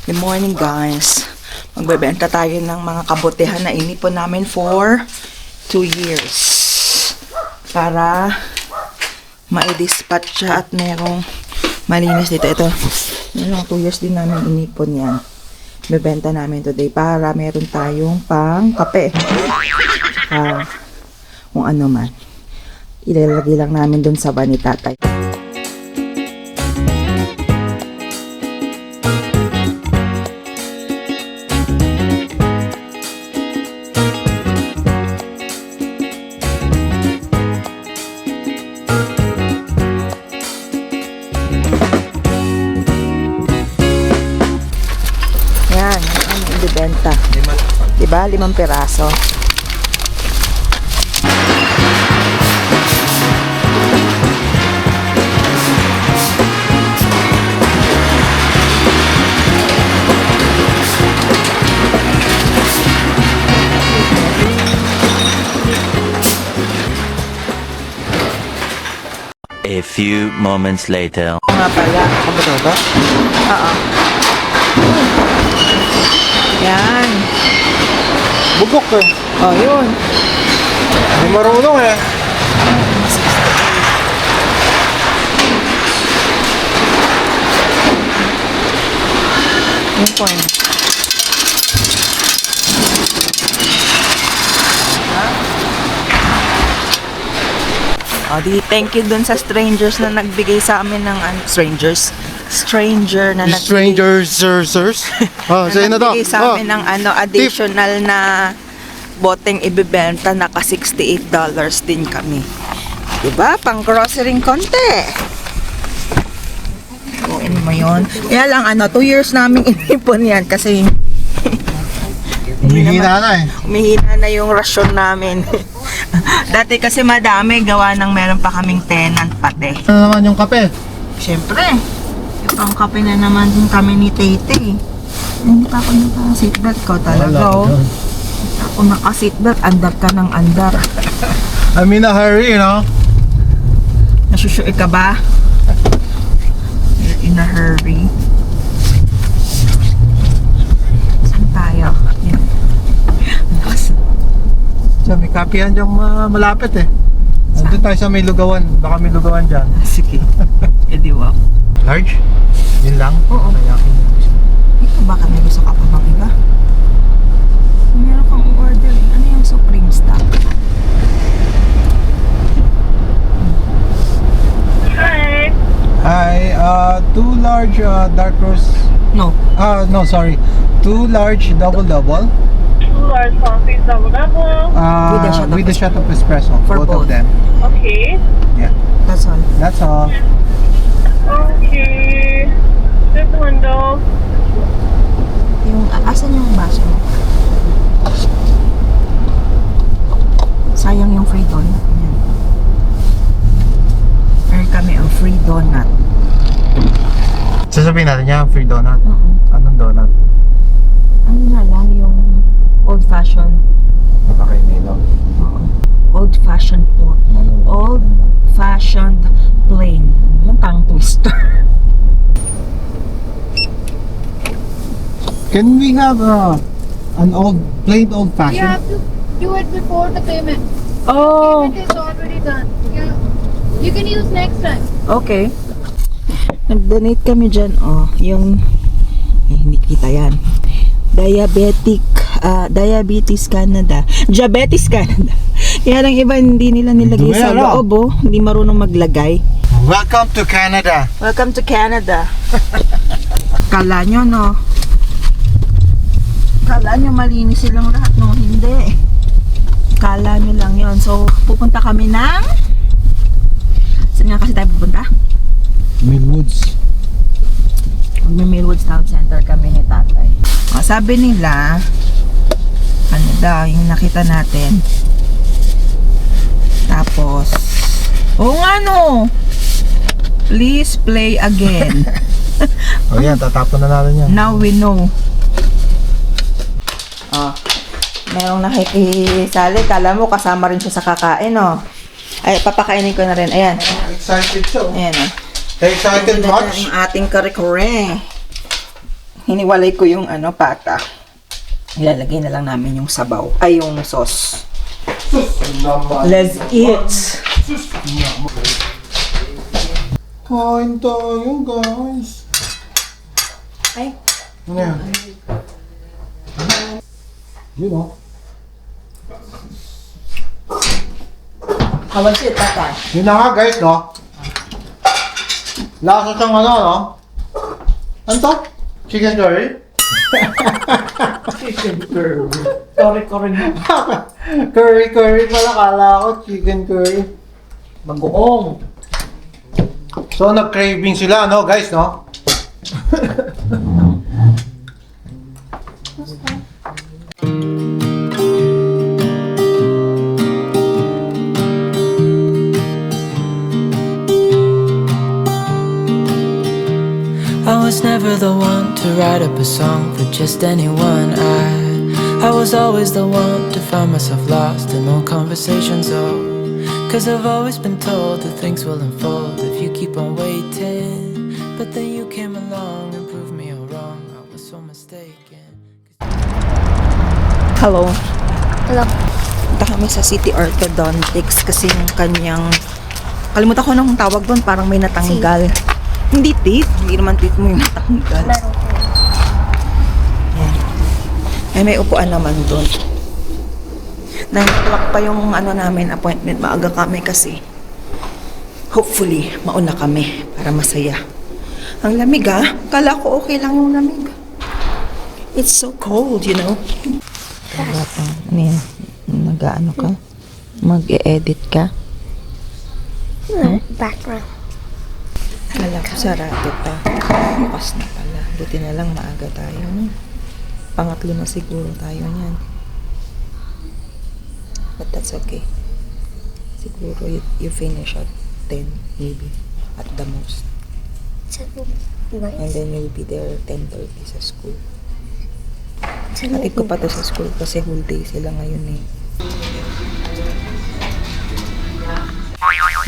Good morning guys. Magbebenta tayo ng mga kabutihan na inipon namin for 2 years. Para ma-dispatch siya at merong malinis dito. Ito, yun lang 2 years din namin inipon yan. Bebenta namin today para meron tayong pang kape. Kung ano man. Ilalagay lang namin dun sa van ni tatay. Yan, ano ibibenta. Diba? 5 piraso. A few moments later. Nga pala. Ako ba ito? Oo. Yan. Bugok eh. Oh, yun. Hindi marunong eh. Yung coin. Oh, thank you dun sa strangers na nagbigay sa amin ng stranger na Strangers, sirs. Oh, sa'yo na to. nagbigay sa amin ng additional na boteng ibibenta. Naka $68 din kami. Diba? Pang grocery konti. Buuin mo yun. Kaya lang 2 years namin inipon yan kasi Humihina na eh. umihina na yung rasyon namin. Dati kasi madami, gawa ng meron pa kaming tenant pati. Ano naman yung kape? Siyempre, yung pang kape na naman kami ni Tete. Hindi pa ako naka-seatbelt ko talaga. Kung naka-seatbelt, andar ka ng andar. I'm in a hurry, you know? Nasusui ka ba? You're in a hurry. Saan tayo? Yan. May kapihan dyan malapit eh. Nandun tayo sa may lugawan. Baka may lugawan dyan. Sige. Edi wow. Large? Yun lang? Oo. Ito baka may gusto ka pa bang iba? Meron kang order. Ano yung Supreme stock? Hi. Hi, 2 large dark roast. No. No, sorry. 2 large double. 2 large coffees, double. With a shot of espresso. For both both. of them. Okay. Yeah. That's all. That's all. Okay. This window. Asan yung baso mo? Sayang yung free donut. Yan. Meron kami ang free donut. Sasabihin natin niya, free donut. Anong donut? Ano nga lang yung old fashioned. Nakakay Milo. Old fashioned plain. Yung tongue twister. Can we have an plain old You fashioned? have to do it before the payment. Oh, Payment is already done. Yeah. You can use next time. okay. Nag-donate kami dyan. Oh, yung hindi kita yan. Diabetes Canada. Diabetes Canada. Kaya lang iba hindi nila nilagay sa Dumero. loob, oh. Hindi marunong maglagay. Welcome to Canada. Welcome to Canada. Kala nyo, no? Kala nyo malinis silang lahat, no? Hindi. Kala nyo lang yon. So, pupunta kami ng... Saan nga kasi tayo pupunta? Millwoods. Millwoods Town Center kami ni tatay. O, sabi nila, ano daw, yung nakita natin. Tapos, oo nga no! Please play again. O yan, tatapon na natin yan. Now we know. Oh, merong nakikisali. Kala mo kasama rin siya sa kakain, oh. Ay, papakainin ko na rin. Ayan. Excited siya. Ayan, oh. Excited much? Yung ating kare-kare. hiniwalay ko yung pata. Ilalagay na lang namin yung sabaw. Ay, yung sauce. Let's eat! Kain tayo, guys. Ay, Ano yan? Yun o. how was it, tata? Yun na nga, guys, no? Lasa siyang ano, no? Ano to? Chicken curry? Sorry na. Curry pala, kala ko chicken curry. Bagoong. So, nag-craving sila, no, guys, no? I was never the one to write up a song for just anyone. I was always the one to find myself lost in old conversations. Cause I've always been told that things will unfold if you keep on waiting. But then you came along and proved me all wrong. I was so mistaken. Hello. Hello. Punta kami sa City Orthodontics kasi yung kanyang... Kalimutan ko nung tawag doon, parang may natanggal. Hindi teeth. Hindi naman teeth mo yung natanggal. Meron ko. Yan. Ay, may upuan naman doon. 9 o'clock pa yung namin appointment. Maaga kami kasi. Hopefully, mauna kami para masaya. Ang lamig Kala ko okay lang yung lamig. It's so cold, you know. Ano yan? Mag-ano ka? Mag-e-edit ka? Background. Kala ko sarado pa. Bukas na pala. Buti na lang maaga tayo. No? Pangatlo na siguro tayo niyan. But that's okay. Siguro you finish at 10 maybe. At the most. And then you'll be there 10:30 sa school. Hatid ko pa to sa school kasi whole day sila ngayon eh.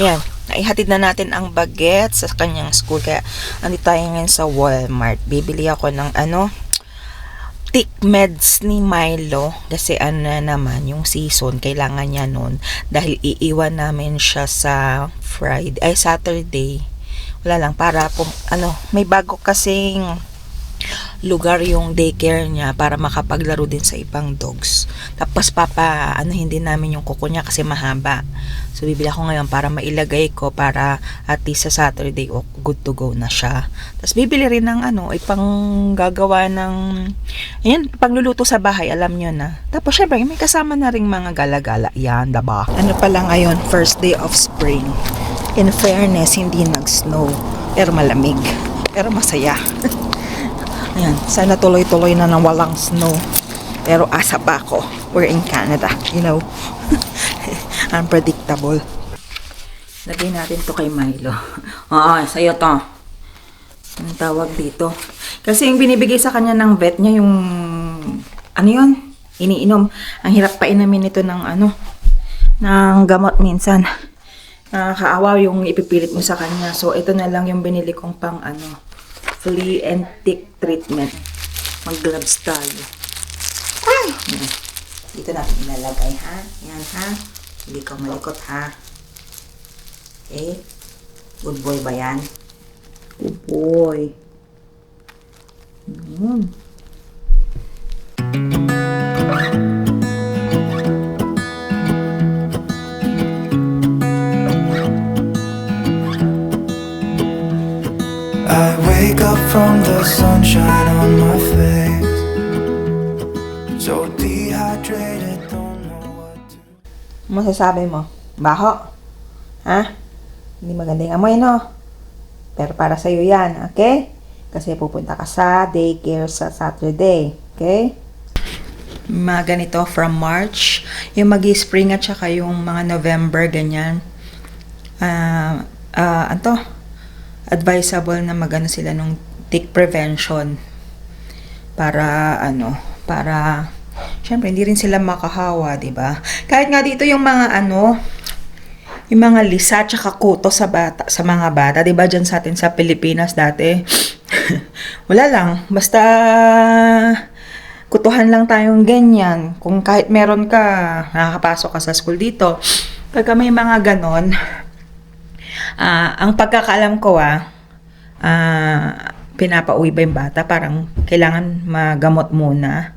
Yan. Naihatid na natin ang baguette sa kanyang school. Kaya, andito tayo ngayon sa Walmart. Bibili ako ng thick meds ni Milo. Kasi naman, yung season, kailangan niya nun. Dahil iiwan namin siya sa Saturday. Wala lang, para may bago kasing lugar yung daycare niya para makapaglaro din sa ibang dogs. Tapos hindi namin yung kuko niya kasi mahaba. So bibili ako ngayon para mailagay ko para at least sa Saturday good to go na siya. Tapos bibili rin ng ipang gagawa ng pangluluto sa bahay, alam niyo na. Tapos syempre may kasama na ring mga gala-gala. Yan, diba? Pala ngayon, first day of spring. In fairness, hindi nag-snow. Pero malamig. Pero masaya. Ayan, sana tuloy-tuloy na ng walang snow. Pero asa pa ako. We're in Canada, you know. Unpredictable. Lagay natin to kay Milo. Sa'yo to. Anong tawag dito? Kasi yung binibigay sa kanya ng vet niya, yung iniinom. Ang hirap pa inamin ito ng ng gamot minsan. Nakakaawa yung ipipilit mo sa kanya. So, ito na lang yung binili kong pang flea and tick treatment. Mag-gloves tayo. Ay! Dito natin ilalagay, ha? Yan, ha? Hindi ka malikot, ha? Okay? Good boy ba yan? Good boy. I wake up from the sunshine on my face, so dehydrated, don't know what to. Masasabi mo? Baho? Ha? Hindi maganda yung amoy, no? Pero para sa'yo yan, okay? Kasi pupunta ka sa daycare sa Saturday, okay? Mga ganito from March. Yung mag-spring at saka yung mga November, ganyan. Advisable na magano sila nung tick prevention. Para syempre hindi rin sila makahawa, 'di ba? Kahit nga dito yung mga yung mga lisa tsaka kuto sa mga bata, 'di ba? Diyan sa atin sa Pilipinas dati. Wala lang. Basta kutuhan lang tayong ganyan. Kung kahit meron ka, nakakapasok ka sa school dito. Pagka may mga ganon, ang pagkakaalam ko pinapauwi ba yung bata? Parang kailangan magamot muna.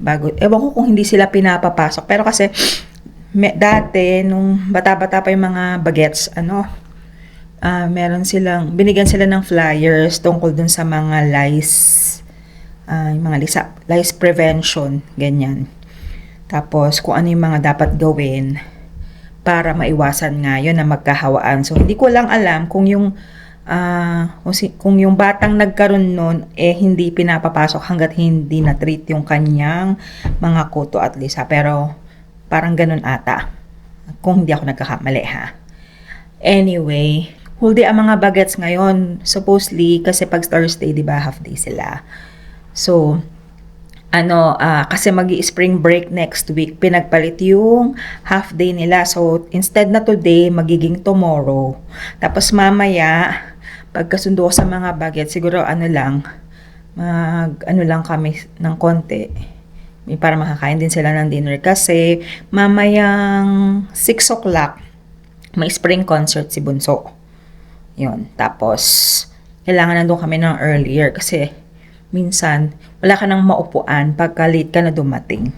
Bago, ewan ko kung hindi sila pinapapasok. Pero kasi, dati, nung bata-bata pa yung mga bagets, meron silang, binigyan sila ng flyers tungkol dun sa mga lice, yung mga lice prevention, ganyan. Tapos, kung ano yung mga dapat gawin para maiwasan nga yun na magkahawaan. So, hindi ko lang alam kung yung batang nagkaroon nun, hindi pinapapasok hanggat hindi na-treat yung kanyang mga kuto at lisa. Pero, parang ganun ata. Kung hindi ako nagkakamali, ha. Anyway, whole day ang mga bagets ngayon. Supposedly, kasi pag Thursday, di ba, half day sila. So, kasi magi-spring break next week, pinagpalit yung half day nila. So, instead na today, magiging tomorrow. Tapos mamaya, pagkasundo ko sa mga bagets, siguro lang kami ng konti. Para makakain din sila ng dinner. Kasi, mamayang 6 o'clock, may spring concert si Bunso. Yun. Tapos, kailangan nandun kami ng earlier kasi minsan, wala ka nang maupuan pagka late ka na dumating.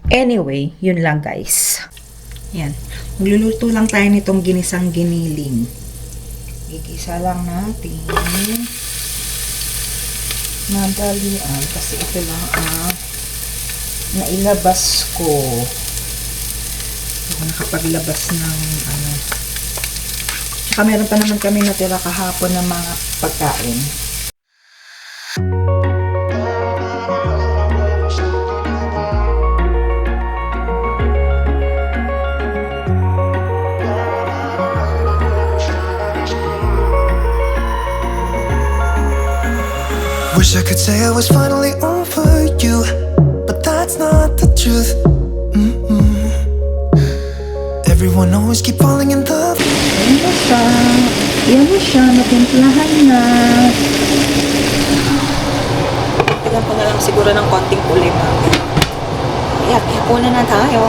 Anyway, yun lang guys. Yan. Magluluto lang tayo nitong ginisang giniling. Igisa lang natin. Madalian kasi ito lang nailabas ko. Ako nakapaglabas ng Tsaka meron pa naman kami natira kahapon ng mga pagkain. Wish I could say I was finally over you, but that's not the truth. Everyone always keep falling in love. Yan na siya, natimplahan na. Tignan ko na lang siguro ng konting kulay pa. Kaya, puna na tayo.